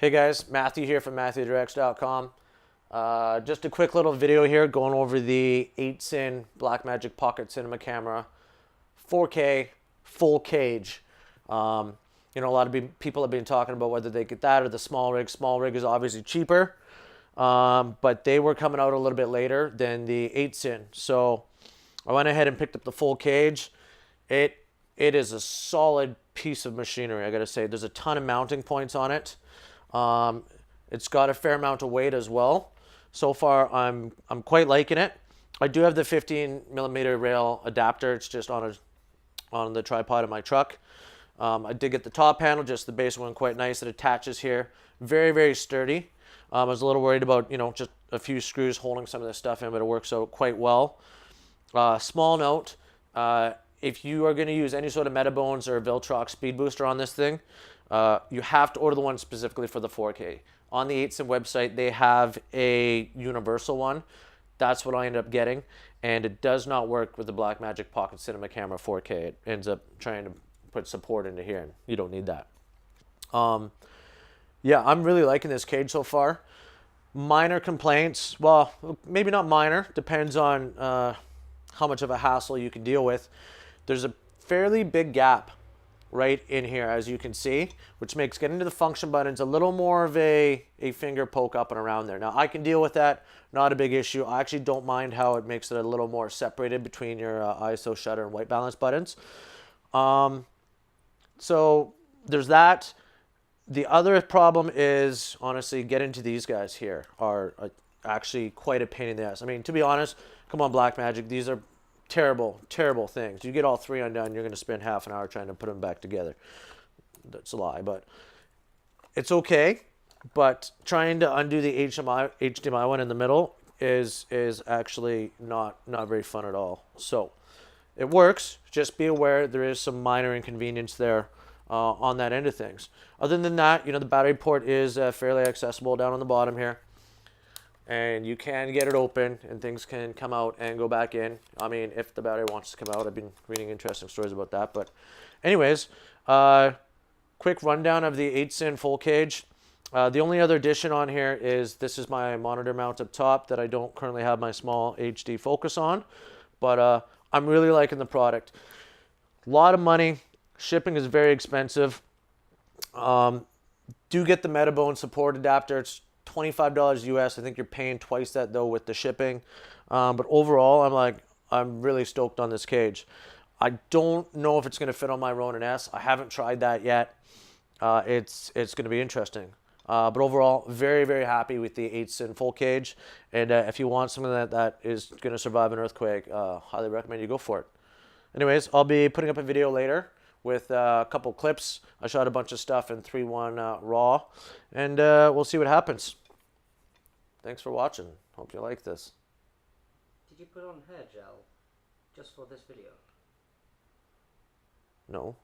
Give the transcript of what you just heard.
Hey guys, Matthew here from MatthewDirects.com. Just a quick little video here going over the 8Sinn Blackmagic Pocket Cinema Camera 4K full cage. A lot of people have been talking about whether they get that or the small rig. Small rig is obviously cheaper, but they were coming out a little bit later than the 8Sinn. So I went ahead and picked up the full cage. It is a solid piece of machinery, I gotta say. There's a ton of mounting points on it. It's got a fair amount of weight as well. So far, I'm quite liking it. I do have the 15mm rail adapter. It's just on the tripod of my truck. I did get the top panel, just the base one, quite nice. It attaches here, very, very sturdy. I was a little worried about just a few screws holding some of this stuff in, but it works out quite well. Small note. If you are going to use any sort of Metabones or Viltrox speed booster on this thing, you have to order the one specifically for the 4K. On the 8Sinn website, they have a universal one. That's what I ended up getting, and it does not work with the Blackmagic Pocket Cinema Camera 4K. It ends up trying to put support into here, and you don't need that. Yeah, I'm really liking this cage so far. Minor complaints, well, maybe not minor, depends on how much of a hassle you can deal with. There's a fairly big gap right in here, as you can see, which makes getting to the function buttons a little more of a finger poke up and around there. Now, I can deal with that, not a big issue. I actually don't mind how it makes it a little more separated between your ISO, shutter, and white balance buttons. So there's that. The other problem is, honestly, getting to these guys here are actually quite a pain in the ass. I mean, to be honest, come on, Blackmagic, these are terrible, terrible things. You get all three undone, you're going to spend half an hour trying to put them back together. That's a lie, but it's okay. But trying to undo the HDMI one in the middle is actually not very fun at all. So it works. Just be aware there is some minor inconvenience there on that end of things. Other than that, the battery port is fairly accessible down on the bottom here. And you can get it open and things can come out and go back in. I mean, if the battery wants to come out. I've been reading interesting stories about that. But anyways, quick rundown of the 8Sinn full cage. The only other addition on here is this is my monitor mount up top that I don't currently have my small HD focus on. But I'm really liking the product. A lot of money. Shipping is very expensive. Do get the Metabone support adapter. It's $25 US. I think you're paying twice that though with the shipping. But overall, I'm really stoked on this cage. I don't know if it's going to fit on my Ronin S. I haven't tried that yet. It's going to be interesting. But overall, very, very happy with the 8Sinn full cage. And if you want something that is going to survive an earthquake, highly recommend you go for it. Anyways, I'll be putting up a video later with a couple clips. I shot a bunch of stuff in 3:1 RAW, and we'll see what happens. Thanks for watching. Hope you like this. Did you put on hair gel just for this video? No.